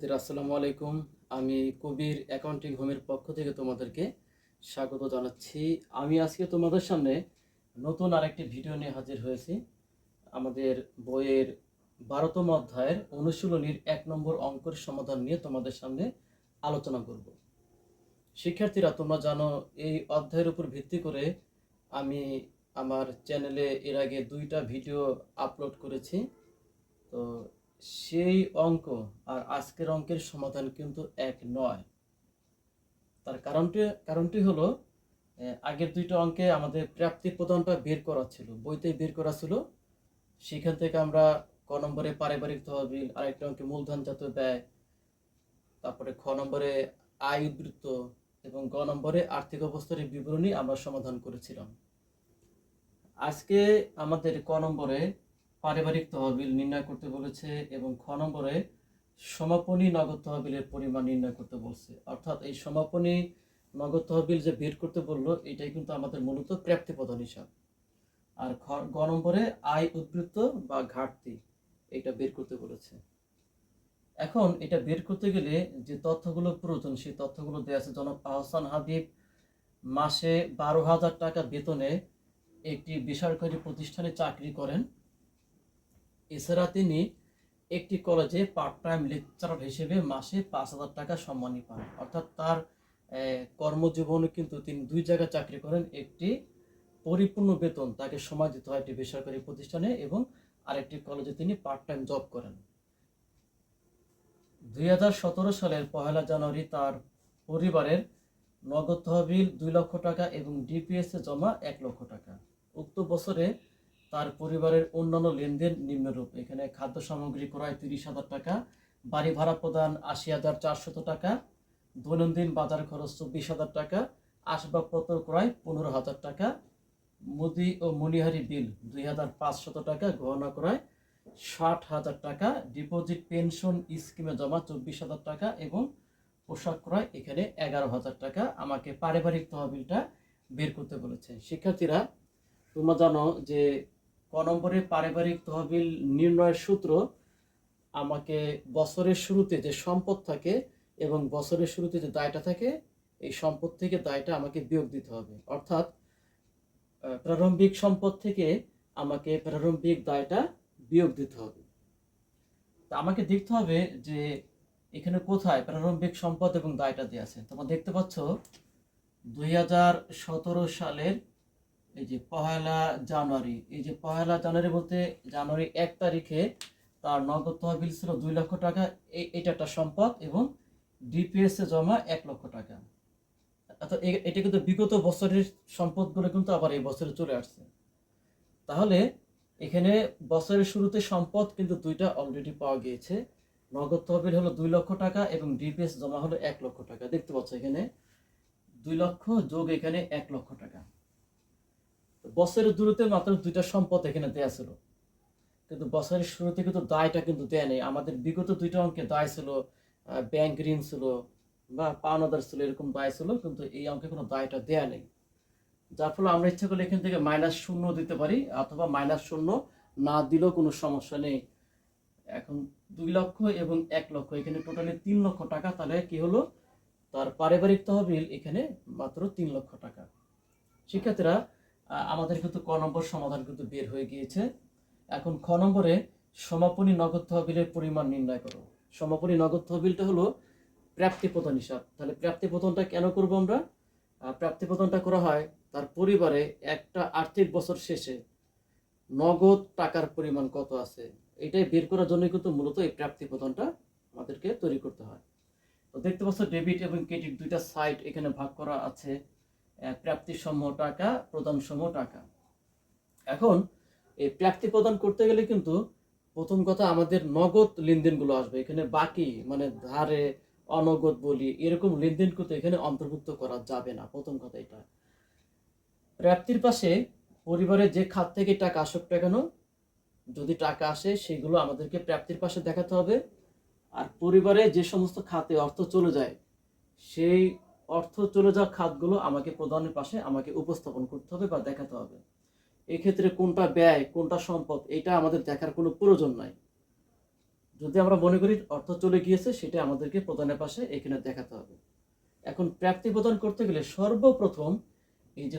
আসসালামু আলাইকুম। আমি কবির অ্যাকাউন্টিং হোমের পক্ষ থেকে তোমাদেরকে স্বাগত জানাচ্ছি। আমি আজকে তোমাদের সামনে নতুন আরেকটি ভিডিও নিয়ে হাজির হয়েছি। আমাদের বইয়ের 12তম অধ্যায়ের অনুশীলনীর 1 নম্বর অঙ্কের সমাধান নিয়ে তোমাদের সামনে আলোচনা করব। শিক্ষার্থীরা, তোমরা জানো এই অধ্যায়ের উপর ভিত্তি করে আমি আমার চ্যানেলে এর আগে 2টা ভিডিও আপলোড করেছি। তো সেই অঙ্ক আর আজকের অঙ্কের সমাধান কিন্তু এক নয়। তার কারণটি হলো, আগের 2টা অঙ্কে আমাদের প্রাপ্তি প্রদানটা বের করা ছিল, বইতে বের করা ছিল। সেখান থেকে আমরা ক নম্বরে পারিবারিক তহবিল, আরেকটা অঙ্কে মূলধনজাত ব্যয়, তারপরে খ নম্বরে আয় উদ্বৃত্ত এবং গ নম্বরে আর্থিক অবস্থার বিবরণী আমরা সমাধান করেছিলাম। আজকে আমাদের ক নম্বরে পারিবারিক তহবিল নির্ণয় করতে বলেছে এবং খ নম্বরে সমাপনী নগদ তহবিলের পরিমাণ নির্ণয় করতে বলছে। অর্থাৎ এই সমাপনী নগদ তহবিল যে বের করতে বললো, এটাই কিন্তু আমাদের মূলত প্রাপ্তি প্রদান হিসাব। আর গ নম্বরে আয় উদ্বৃত্ত বা ঘাটতি, এটা বের করতে বলেছে। এখন এটা বের করতে গেলে যে তথ্যগুলো প্রয়োজন, সেই তথ্যগুলো দেওয়া আছে। জনাব আহসান হাবিব মাসে 12,000 টাকা বেতনে একটি বেসরকারি প্রতিষ্ঠানে চাকরি করেন। এছাড়া তিনি একটি কলেজে পার্ট টাইম লেকচারার হিসেবে মাসে 5,000 টাকা সম্মানী পান। অর্থাৎ তার কর্মজীবনে কিন্তু তিনি 2 জায়গায় চাকরি করেন। একটি পরিপূর্ণ বেতন তাকে সময় দিতে হয় একটি বেসরকারি প্রতিষ্ঠানে, এবং আরেকটি কলেজে তিনি পার্ট টাইম জব করেন। 2017 সালের 1 জানুয়ারি তার পরিবারের নগদ তহবিল 2 লক্ষ টাকা এবং ডিপিএস এ জমা 1 লক্ষ টাকা। উক্ত বছরে তার পরিবারের অন্যান্য লেনদেন নিম্নরূপ। এখানে খাদ্য সামগ্রী ক্রয় 30,000 টাকা, বাড়ি ভাড়া প্রদান 80,400 টাকা, দৈনন্দিন বাজার খরচ 24,000 টাকা, আসবাবপত্র ক্রয় 15,000 টাকা, মুদি ও মনিহারি বিল 2,500 টাকা, গহনা ক্রয় 60,000 টাকা, ডিপোজিট পেনশন স্কিমে জমা 24,000 টাকা এবং পোশাক ক্রয় এখানে 11,000 টাকা। আমাকে পারিবারিক তহবিলটা বের করতে বলেছে। শিক্ষার্থীরা, তোমরা জানো যে ক নম্বরে পারিবারিক তহবিল নির্ণয়ের সূত্র, আমাকে বছরের শুরুতে যে সম্পদ থাকে এবং বছরের শুরুতে যে দায়টা থাকে, এই সম্পদ থেকে দায়টা আমাকে বিয়োগ দিতে হবে। অর্থাৎ প্রারম্ভিক সম্পদ থেকে আমাকে প্রারম্ভিক দায়টা বিয়োগ দিতে হবে। তা আমাকে দেখতে হবে যে এখানে কোথায় প্রারম্ভিক সম্পদ এবং দায়টা দেওয়া আছে। তোমরা দেখতে পাচ্ছ 2017 সালের এই যে 1 জানুয়ারি, এই যে 1 জানুয়ারি বলতে জানুয়ারি 1 তারিখে তার নগদ তহবিল ছিল 2 লক্ষ টাকা। এটা একটা সম্পদ এবং ডিপিএস এ জমা 1 লক্ষ টাকা। অর্থাৎ এটা কিন্তু বিগত বছরের সম্পদগুলো কিন্তু আবার এই বছরে চলে আসছে। তাহলে এখানে বছরের শুরুতে সম্পদ কিন্তু 2টা অলরেডি পাওয়া গিয়েছে। নগদ তহবিল হলো 2 লক্ষ টাকা এবং ডিপিএস জমা হলো 1 লক্ষ টাকা। দেখতে পাচ্ছ এখানে 2 লক্ষ যোগ এখানে 1 লক্ষ টাকা। বছরের শুরুতে মাত্র 2টা সম্পদ এখানে দেয়া ছিল, কিন্তু বছরের শুরুতে কিন্তু দায়টা কিন্তু দেয়া নেই। আমাদের বিগত 2টা অঙ্কে দায় ছিল, ব্যাংক ঋণ ছিল বা পাওনাদার ছিল, এরকম দায় ছিল, কিন্তু এই অঙ্কে কোনো দায়টা দেয়া নেই। যার ফলে আমরা ইচ্ছা করলে এখান থেকে -0 দিতে পারি, অথবা -0 না দিলেও কোনো সমস্যা নেই। এখন 2 লক্ষ এবং 1 লক্ষ, এখানে টোটালি 3 লক্ষ টাকা। তাহলে কি হলো, তার পারিবারিক তহবিল এখানে মাত্র 3 লক্ষ টাকা। শিক্ষার্থীরা, আমাদের কিন্তু ক নম্বর সমাধান কিন্তু বের হয়ে গিয়েছে। এখন খ নম্বরে সমাপনী নগদ তহবিলের পরিমাণ নির্ণয় করো। সমাপনী নগদ তহবিলটা হলো প্রাপ্তি প্রদান হিসাব। তাহলে প্রাপ্তি প্রদানটা কেন করব আমরা? প্রাপ্তি প্রদানটা করা হয় তার পরিবারে একটা আর্থিক বছর শেষে নগদ টাকার পরিমাণ কত আছে, এটাই বের করার জন্য কিন্তু মূলত এই প্রাপ্তি প্রদানটা আমাদেরকে তৈরি করতে হয়। তো দেখতে পাচ্ছ ডেবিট এবং ক্রেডিট 2টা সাইড এখানে ভাগ করা আছে। প্রাপ্তি সমূহ টাকা, প্রদান সমূহ টাকা। এখন এই প্রাপ্তি প্রদান করতে গেলে কিন্তু প্রথম কথা আমাদের নগদ লেনদেনগুলো আসবে। এখানে বাকি মানে ধারে অনগদ বলি, এরকম লেনদেন করতে এখানে অন্তর্ভুক্ত করা যাবে না। প্রথম কথা এটা। প্রাপ্তির পাশে পরিবারের যে খাত থেকে টাকা আসুক না কেন, যদি টাকা আসে সেগুলো আমাদেরকে প্রাপ্তির পাশে দেখাতে হবে। আর পরিবারে যে সমস্ত খাতে অর্থ চলে যায়, সেই অর্থ চলে যাওয়া খাতগুলো আমাকে প্রদানের পাশে আমাকে উপস্থাপন করতে হবে বা দেখাতে হবে। এই ক্ষেত্রে কোনটা ব্যয় কোনটা সম্পদ, এটা আমাদের দেখার কোনো প্রয়োজন নাই। যদি আমরা মনে করি অর্থ চলে গিয়েছে, সেটা আমাদেরকে প্রদানের পাশে এখানে দেখাতে হবে। এখন প্রাপ্তি প্রদান করতে গেলে সর্বপ্রথম এই যে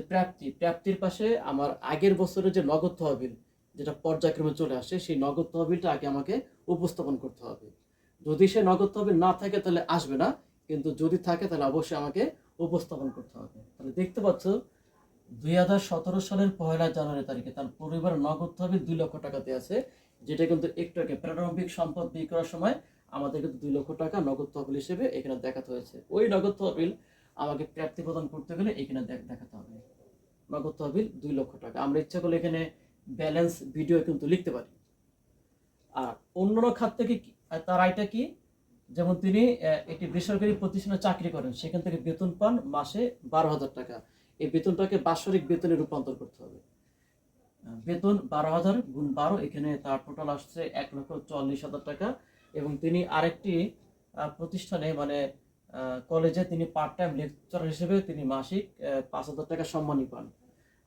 প্রাপ্তির পাশে আমার আগের বছরের যে নগদ তহবিল, যেটা পর্যায়ক্রমে চলে আসে, সেই নগদ তহবিলটা আগে আমাকে উপস্থাপন করতে হবে। যদি সে নগদ তহবিল না থাকে তাহলে আসবে না, কিন্তু যদি থাকে তাহলে অবশ্যই আমাকে উপস্থাপন করতে হবে। তাহলে দেখতে পাচ্ছ 2017 সালের 1 জানুয়ারি তারিখে তার পরিবার নগদ তহবিল 2 লক্ষ টাকাতে আছে, যেটা কিন্তু একটু আগে প্রারম্ভিক সম্পদ বিক্রি করার সময় আমাদের কিন্তু 2 লক্ষ টাকা নগদ তহবিল হিসেবে এখানে দেখাতে হয়েছে। ওই নগদ তহবিল আমাকে প্রাপ্তি প্রদান করতে গেলে এখানে দেখাতে হবে। নগদ তহবিল 2 লক্ষ টাকা। আমরা ইচ্ছা করলে এখানে ব্যালেন্স ভিডিও কিন্তু লিখতে পারি। আর অন্যান্য খাত থেকে তার আয়টা কি, যেমন তিনি একটি বেসরকারি প্রতিষ্ঠানে চাকরি করেন, সেখান থেকে বেতন পান মাসে 12,000 টাকা। এই বেতনটাকে বাৎসরিক বেতনে রূপান্তর করতে হবে। বেতন 12,000 গুণ 12, এখানে তার টোটাল আসছে 1,40,000 টাকা। এবং তিনি আরেকটি প্রতিষ্ঠানে মানে কলেজে তিনি পার্ট টাইম লেকচারার হিসেবে তিনি মাসিক 5,000 টাকা সম্মানী পান।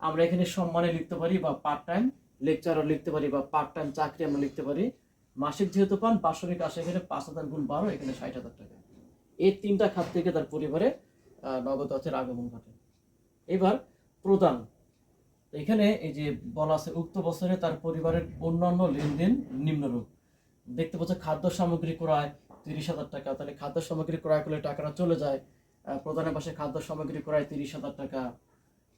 আমরা এখানে সম্মানে লিখতে পারি, বা পার্ট টাইম লেকচারার লিখতে পারি, বা পার্ট টাইম চাকরি আমরা লিখতে পারি। মাসিক যেহেতু পান, বাৎসরিক আসে এখানে 5,000 গুণ 12, এখানে 60,000 টাকা। এই 3টা খাত থেকে তার পরিবারে নগদ অর্থের আগমন ঘটে। এবার প্রদান, এখানে এই যে বলা আছে উক্ত বছরে তার পরিবারের অন্যান্য লেনদেন নিম্নরূপ। দেখতে পাচ্ছ খাদ্য সামগ্রী ক্রয় 30,000 টাকা, তাহলে খাদ্য সামগ্রী ক্রয় করলে টাকাটা চলে যায় প্রদানের পাশে। খাদ্য সামগ্রী ক্রয় 30,000 টাকা।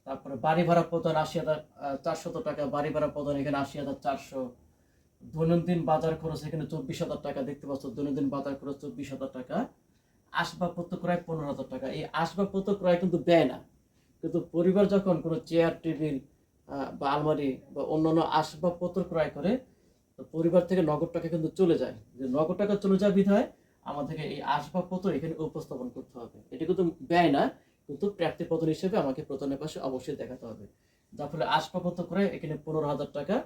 তারপরে বাড়ি ভাড়া প্রদান 80,400 টাকা, বাড়ি ভাড়া প্রদান এখানে 80,400। দৈনন্দিন বাজার খরচ এখানে 24,000 টাকা, দেখতে পাচ্ছ দৈনন্দিন বাজার খরচ 24,000 টাকা। আসবাবপত্র ক্রয় 15,000 টাকা। এই আসবাবপত্র ক্রয় কিন্তু ব্যয় না, কিন্তু পরিবার যখন কোনো চেয়ার টেবিল বা আলমারি বা অন্যান্য আসবাবপত্র ক্রয় করে, তো পরিবার থেকে নগদ টাকা কিন্তু চলে যায়। যে নগদ টাকা চলে যায় বিধায় আমাদেরকে এই আসবাবপত্র এখানে উপস্থাপন করতে হবে। এটা কিন্তু ব্যয় না, কিন্তু প্রাপ্তি প্রদান হিসেবে আমাকে প্রদানের পাশে অবশ্যই দেখাতে হবে। যার ফলে আসবাবপত্র ক্রয় এখানে 15,000 টাকা।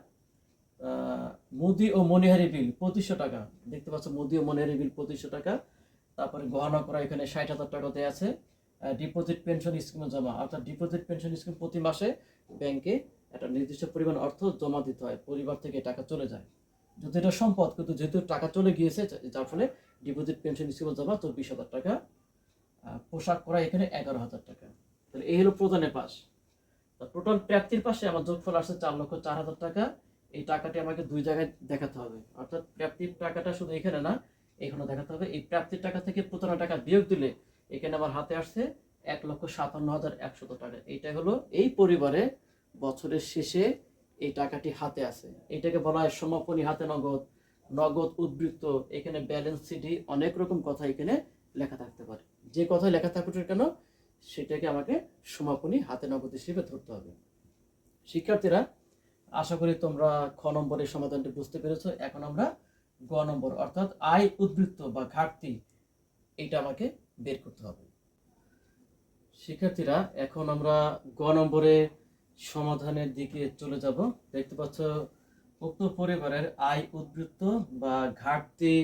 মুদি ও মনিহারি বিল 2500 টাকা, দেখতে পাচ্ছ মুদি ও মনিহারি বিল 2500 টাকা। তারপরে গহনা করা এখানে 60,000 টাকা দেওয়া আছে। ডিপোজিট পেনশন স্কিমে জমা, অর্থাৎ ডিপোজিট পেনশন স্কিম প্রতি মাসে ব্যাংকে একটা নির্দিষ্ট পরিমাণ অর্থ জমা দিতে হয়, পরিবার থেকে টাকা চলে যায়। যদি এটা সম্পদ, কিন্তু যেহেতু টাকা চলে গিয়েছে, যার ফলে ডিপোজিট পেনশন স্কিমে জমা 24,000 টাকা। পোশাক করা এখানে 11,000 টাকা। তাহলে এই হলো প্রদানের পাশ। টোটাল প্রাপ্তির পাশে আমার যোগফল আসছে 4,04,000 টাকা। এই টাকাটি আমাকে 2 জায়গায় দেখাতে হবে, অর্থাৎ প্রাপ্তির টাকাটা শুধু এখানে না, এখানে দেখাতে হবে। এই প্রাপ্তির টাকা থেকে প্রতারণা টাকা বিয়োগ দিলে এখানে আমার হাতে আসছে 1,57,100 টাকা। এইটা হলো এই পরিবারে বছরের শেষে এই টাকাটি হাতে আছে। এটাকে বলা হয় সমাপনী হাতে নগদ, নগদ উদ্বৃত্ত, এখানে ব্যালেন্স সিডি, অনেক রকম কথা এখানে লেখা থাকতে পারে। যে কথাই লেখা থাকুক কেন, সেটাকে আমাকে সমাপনী হাতে নগদ হিসেবে ধরতে হবে। শিক্ষার্থীরা, আশা করি তোমরা খ নম্বরের সমাধানটি বুঝতে পেরেছো। এখন আমরা গ নম্বর, অর্থাৎ আয় উদ্বৃত্ত বা ঘাটতি, এটা আমাকে বের করতে হবে। শিক্ষার্থীরা, এখন আমরা গ নম্বরে সমাধানের দিকে চলে যাব। দেখতে পাচ্ছ উক্ত পরিবারের আয় উদ্বৃত্ত বা ঘাটতি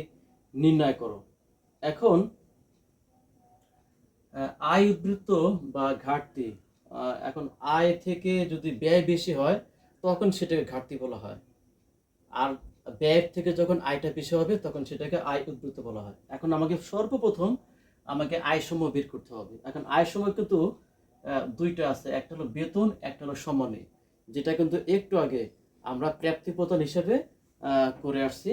নির্ণয় করো। এখন আয় উদ্বৃত্ত বা ঘাটতি, এখন আয় থেকে যদি ব্যয় বেশি হয় তখন সেটাকে ঘাটতি বলা হয়, আর ব্যয়ের থেকে যখন আয়টা বেশি হবে তখন সেটাকে আয় উদ্বৃত্ত বলা হয়। এখন আমাকে সর্বপ্রথম আমাকে আয় সমূহ বের করতে হবে। এখন আয় সমূহ কিন্তু 2টা আছে, একটা হলো বেতন, একটা হলো সম্মানী, যেটা কিন্তু একটু আগে আমরা প্রাপ্তি প্রদান হিসেবে করে আসছি।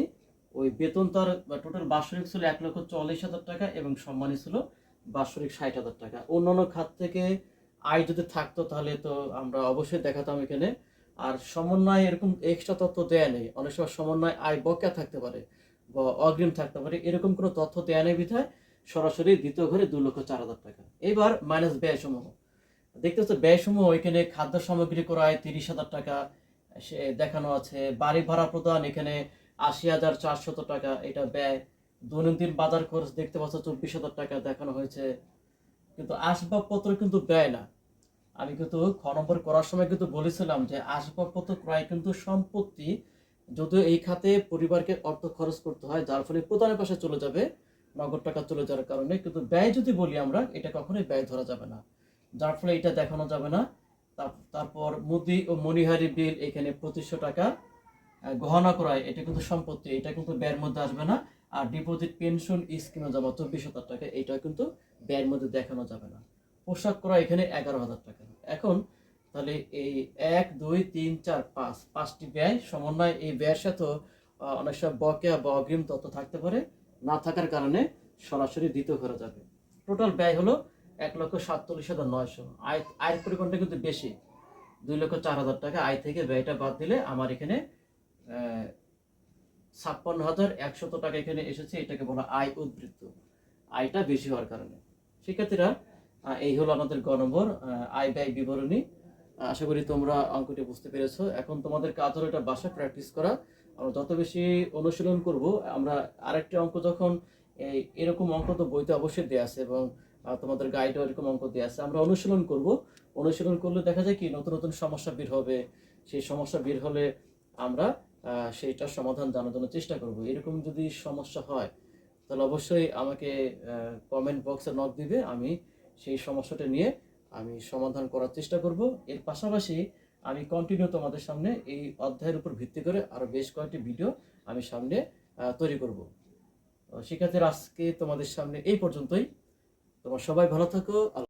ওই বেতন তার টোটাল বাৎসরিক ছিল 1,40,000 টাকা এবং সম্মানী ছিল বাৎসরিক 60,000 টাকা। অন্যান্য খাত থেকে আয় যদি থাকতো তাহলে তো আমরা অবশ্যই দেখাতাম এখানে। আর সমন্বয় এরকম এক্সট্রা তথ্য দেয়া নেই, অনেক সময় সমন্বয় আয় বকেয়া থাকতে পারে বা অগ্রিম থাকতে পারে, এরকম কোনো তথ্য দেয়া নেই বিধায় সরাসরি দ্বিতীয় ঘরে 2,04,000 টাকা। এবার মাইনাস ব্যয় সমূহ, দেখতে হচ্ছে ব্যয় সমূহ এখানে খাদ্য সামগ্রী ক্রয় 30,000 টাকা সে দেখানো আছে। বাড়ি ভাড়া প্রদান এখানে 80,400 টাকা, এটা ব্যয়। দৈনন্দিন বাজার খরচ দেখতে পাচ্ছ 24,000 টাকা দেখানো হয়েছে। কিন্তু আসবাবপত্র কিন্তু ব্যয় না। আমি কিন্তু খ নম্বর করার সময় কিন্তু বলেছিলাম যে আসবাবপত্র ক্রয় কিন্তু সম্পত্তি, যদিও এই খাতে পরিবারকে অর্থ খরচ করতে হয়, যার ফলে প্রদানের পাশে চলে যাবে, নগদ টাকা চলে যাওয়ার কারণে। কিন্তু ব্যয় যদি বলি আমরা, এটা কখনোই ব্যয় ধরা যাবে না, যার ফলে এটা দেখানো যাবে না। তারপর মুদি ও মনিহারি বিল এখানে 2500 টাকা। গহনা ক্রয় এটা কিন্তু সম্পত্তি, এটা কিন্তু ব্যয়ের মধ্যে আসবে না। আর ডিপোজিট পেনশন স্কিমে জমা 24,000 টাকা, এইটা কিন্তু ব্যয়ের মধ্যে দেখানো যাবে না। পোশাক করা এখানে 11,000 টাকা। এখন তাহলে এই 1 2 3 4 5 পাঁচটি ব্যয় সমন্বয়, এই ব্যয়ের সাথে অনেক সময় বকেয়া বা অগ্রিম তথ্য থাকতে পারে, না থাকার কারণে সরাসরি দ্বিতীয় করা যাবে। টোটাল ব্যয় হলো 1,47,900। আয়ের পরিমাণটা কিন্তু বেশি, 2,04,000 টাকা আয় থেকে ব্যয়টা বাদ দিলে আমার এখানে 56,100 টাকা এখানে এসেছে। এটাকে বলা আয় উদ্বৃত্ত, আয়টা বেশি হওয়ার কারণে। শিক্ষার্থীরা, এই হলো আমাদের গ নম্বর আয় ব্যয় বিবরণী। আশা করি তোমরা অঙ্কটি বুঝতে পেরেছো। এখন তোমাদের কাজ হলো এটা বাসায় প্র্যাকটিস করা। আমরা যত বেশি অনুশীলন করব, আমরা আরেকটি অঙ্ক যখন এরকম অঙ্ক তো বইতে অবশ্যই দেওয়া আছে এবং তোমাদের গাইডেও এরকম অঙ্ক দেওয়া আছে, আমরা অনুশীলন করব। অনুশীলন করলে দেখা যায় কি নতুন নতুন সমস্যা বের হবে। সেই সমস্যা বের হলে আমরা সেইটার সমাধান জানার জন্য চেষ্টা করব। এরকম যদি সমস্যা হয় তাহলে অবশ্যই আমাকে কমেন্ট বক্সে নক দিবে, আমি সেই সমস্যাটা নিয়ে আমি সমাধান করার চেষ্টা করব। এর পাশাপাশি আমি কন্টিনিউ তোমাদের সামনে এই অধ্যায়ের উপর ভিত্তি করে আরো বেশ কয়েকটি ভিডিও আমি সামনে তৈরি করব। শিক্ষার্থীরা, আজকে তোমাদের সামনে এই পর্যন্তই। তোমরা সবাই ভালো থাকো।